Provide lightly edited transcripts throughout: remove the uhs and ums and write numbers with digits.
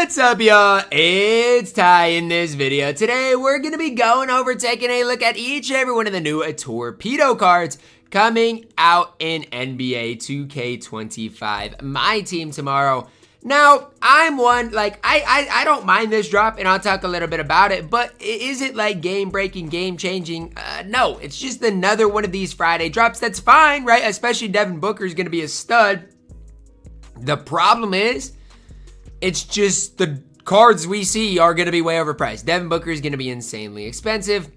What's up, y'all? It's Ty in this video. Today, we're going to be going over taking a look at each and every one of the new Torpedo cards coming out in NBA 2K25 MyTEAM tomorrow. Now, I'm one, I don't mind this drop, and I'll talk a little bit about it, but is it like game-breaking, game-changing? No, it's just another one of these Friday drops. That's fine, right? Especially Devin Booker is going to be a stud. The problem is, it's just the cards we see are going to be way overpriced. Devin Booker is going to be insanely expensive.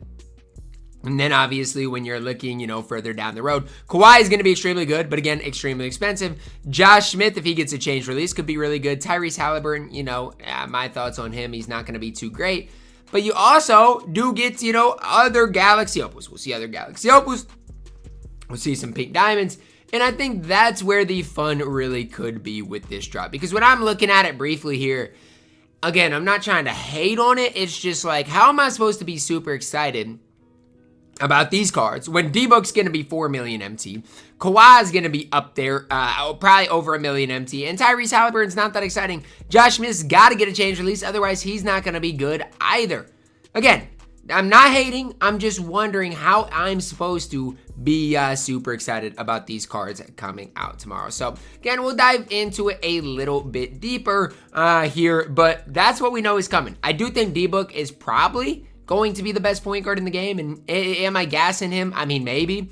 And then obviously when you're looking, further down the road, Kawhi is going to be extremely good, but again, extremely expensive. Josh Smith, if he gets a change release, could be really good. Tyrese Haliburton, my thoughts on him, he's not going to be too great. But you also do get, other Galaxy Opals. We'll see other Galaxy Opals. We'll see some pink diamonds. And I think that's where the fun really could be with this drop. Because when I'm looking at it briefly here, again, I'm not trying to hate on it. It's just like, how am I supposed to be super excited about these cards when D-Book's going to be 4 million MT, Kawhi is going to be up there, probably over 1 million MT, and Tyrese Haliburton's not that exciting. Josh Smith's got to get a change release, otherwise he's not going to be good either. Again, I'm not hating, I'm just wondering how I'm supposed to be super excited about these cards coming out tomorrow. So again, we'll dive into it a little bit deeper here, but that's what we know is coming. I do think D-Book is probably going to be the best point guard in the game, and am I gassing him? I mean, maybe,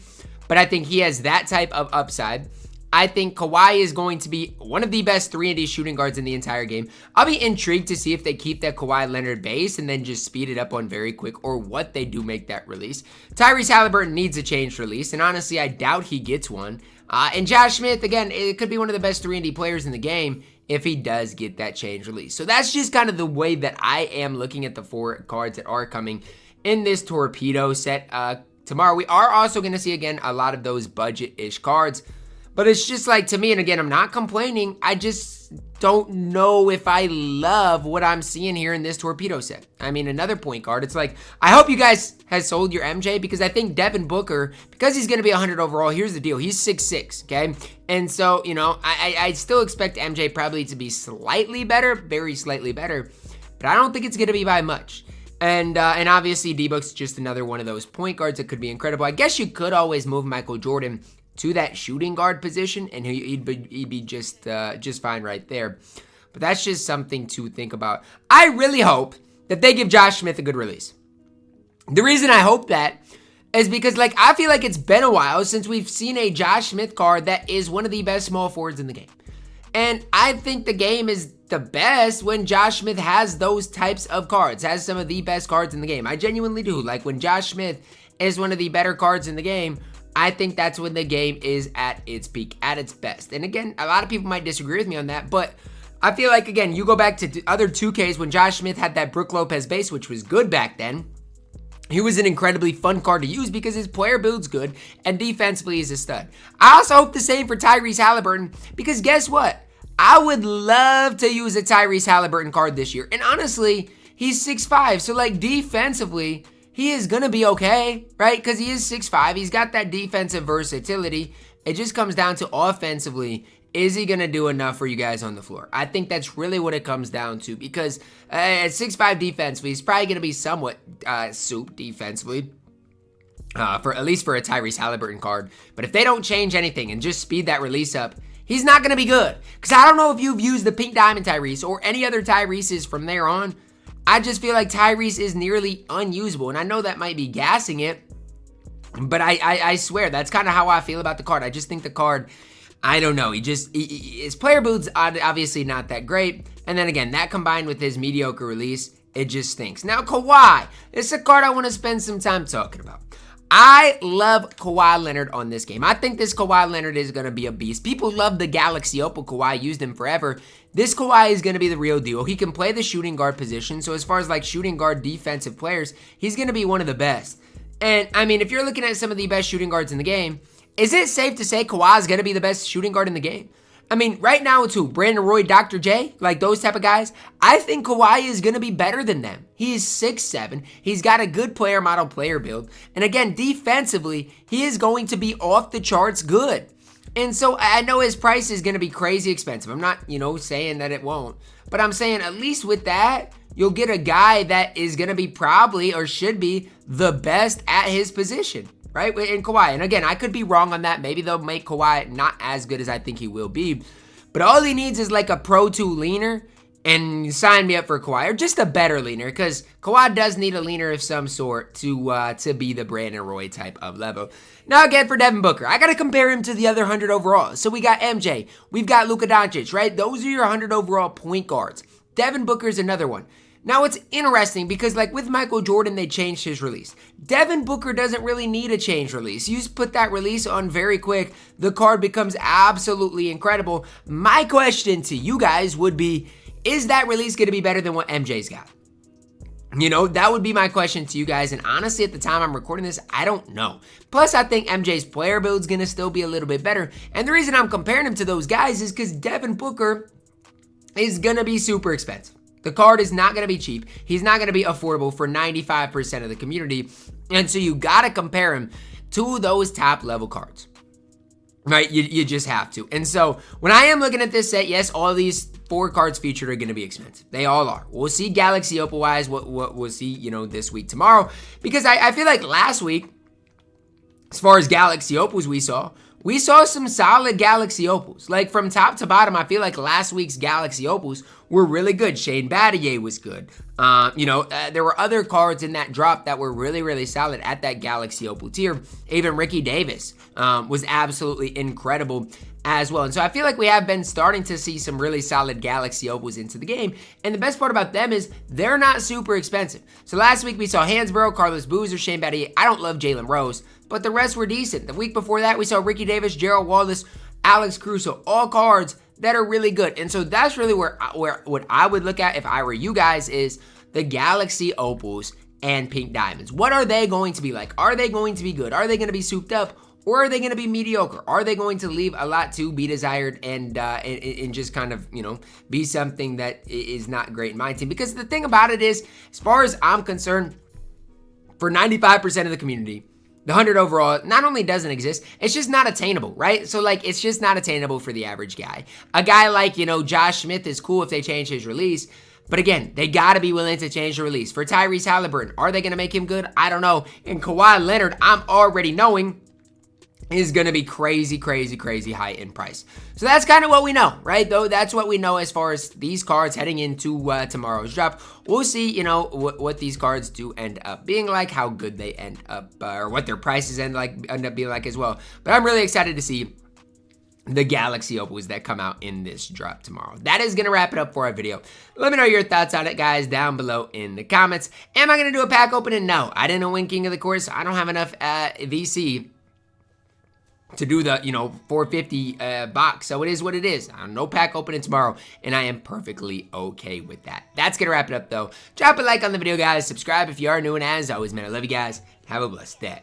but I think he has that type of upside. I think Kawhi is going to be one of the best 3-and-D shooting guards in the entire game. I'll be intrigued to see if they keep that Kawhi Leonard base and then just speed it up on very quick, or what they do make that release. Tyrese Haliburton needs a change release, and honestly, I doubt he gets one. And Josh Smith, again, it could be one of the best 3-and-D players in the game if he does get that change release. So that's just kind of the way that I am looking at the 4 cards that are coming in this Torpedo set tomorrow. We are also going to see, again, a lot of those budget-ish cards. But it's just like, to me, and again, I'm not complaining, I just don't know if I love what I'm seeing here in this Torpedo set. I mean, another point guard, it's like, I hope you guys have sold your MJ, because I think Devin Booker, because he's going to be 100 overall, here's the deal, he's 6'6", okay? And so, I still expect MJ probably to be slightly better, very slightly better, but I don't think it's going to be by much. And obviously, D-Book's just another one of those point guards that could be incredible. I guess you could always move Michael Jordan to that shooting guard position, and he'd be just fine right there. But that's just something to think about. I really hope that they give Josh Smith a good release. The reason I hope that is because, I feel like it's been a while since we've seen a Josh Smith card that is one of the best small forwards in the game. And I think the game is the best when Josh Smith has those types of cards, has some of the best cards in the game. I genuinely do. When Josh Smith is one of the better cards in the game, I think that's when the game is at its peak, at its best. And again, a lot of people might disagree with me on that, but I feel like, again, you go back to other 2Ks when Josh Smith had that Brook Lopez base, which was good back then. He was an incredibly fun card to use because his player build's good and defensively he's a stud. I also hope the same for Tyrese Haliburton, because guess what? I would love to use a Tyrese Haliburton card this year. And honestly, he's 6'5", so defensively, he is going to be okay, right? Because he is 6'5". He's got that defensive versatility. It just comes down to offensively, is he going to do enough for you guys on the floor? I think that's really what it comes down to, because at 6'5" defensively, he's probably going to be somewhat soup defensively, at least for a Tyrese Haliburton card. But if they don't change anything and just speed that release up, he's not going to be good. Because I don't know if you've used the pink diamond Tyrese or any other Tyreses from there on. I just feel like Tyrese is nearly unusable, and I know that might be gassing it, but I swear that's kind of how I feel about the card. I just think the card, I don't know, his player build's obviously not that great, and then again, that combined with his mediocre release, it just stinks. Now, Kawhi, this is a card I want to spend some time talking about. I love Kawhi Leonard on this game. I think this Kawhi Leonard is going to be a beast. People love the Galaxy Opal Kawhi, used him forever. This Kawhi is going to be the real deal. He can play the shooting guard position. So as far as shooting guard defensive players, he's going to be one of the best. And I mean, if you're looking at some of the best shooting guards in the game, is it safe to say Kawhi is going to be the best shooting guard in the game? I mean, right now it's who? Brandon Roy, Dr. J, those type of guys. I think Kawhi is going to be better than them. He is 6'7". He's got a good player model player build. And again, defensively, he is going to be off the charts good. And so I know his price is going to be crazy expensive. I'm not, saying that it won't. But I'm saying at least with that, you'll get a guy that is going to be probably or should be the best at his position, right? In Kawhi. And again, I could be wrong on that. Maybe they'll make Kawhi not as good as I think he will be. But all he needs is like a Pro 2 leaner, and sign me up for Kawhi, or just a better leaner, because Kawhi does need a leaner of some sort to be the Brandon Roy type of level. Now again, for Devin Booker, I got to compare him to the other 100 overall. So we got MJ, we've got Luka Doncic, right? Those are your 100 overall point guards. Devin Booker is another one. Now it's interesting because like with Michael Jordan, they changed his release. Devin Booker doesn't really need a change release. You just put that release on very quick, the card becomes absolutely incredible. My question to you guys would be, is that release going to be better than what MJ's got? That would be my question to you guys. And honestly, at the time I'm recording this, I don't know. Plus, I think MJ's player build's going to still be a little bit better. And the reason I'm comparing him to those guys is because Devin Booker is going to be super expensive. The card is not going to be cheap. He's not going to be affordable for 95% of the community. And so you got to compare him to those top level cards. Right? You just have to. And so when I am looking at this set, yes, all these 4 cards featured are going to be expensive. They all are. We'll see Galaxy Opal wise what we'll see, this week, tomorrow. Because I feel like last week, as far as Galaxy Opals we saw some solid Galaxy Opals. Like from top to bottom, I feel like last week's Galaxy Opals were really good. Shane Battier was good. There were other cards in that drop that were really, really solid at that Galaxy Opal tier. Even Ricky Davis was absolutely incredible as well. And so I feel like we have been starting to see some really solid Galaxy Opals into the game. And the best part about them is they're not super expensive. So last week we saw Hansborough, Carlos Boozer, Shane Battier. I don't love Jalen Rose, but the rest were decent. The week before that we saw Ricky Davis, Gerald Wallace, Alex Caruso, all cards that are really good. And so that's really where what I would look at if I were you guys is the Galaxy Opals and Pink Diamonds. What are they going to be like? Are they going to be good? Are they going to be souped up? Or are they going to be mediocre? Are they going to leave a lot to be desired and just kind of, be something that is not great in my team? Because the thing about it is, as far as I'm concerned, for 95% of the community, the 100 overall not only doesn't exist, it's just not attainable, right? So, it's just not attainable for the average guy. A guy like, Josh Smith is cool if they change his release. But again, they got to be willing to change the release. For Tyrese Haliburton, are they going to make him good? I don't know. And Kawhi Leonard, I'm already knowing, is going to be crazy, crazy, crazy high in price. So that's kind of what we know, right? Though that's what we know as far as these cards heading into tomorrow's drop. We'll see, what these cards do end up being like, how good they end up, or what their prices end up being like as well. But I'm really excited to see the Galaxy Opals that come out in this drop tomorrow. That is going to wrap it up for our video. Let me know your thoughts on it, guys, down below in the comments. Am I going to do a pack opening? No, I didn't win King of the Course. I don't have enough VC to do the, 450 box. So it is what it is. No pack opening tomorrow, and I am perfectly okay with that. That's going to wrap it up, though. Drop a like on the video, guys. Subscribe if you are new, and as always, man, I love you guys. Have a blessed day.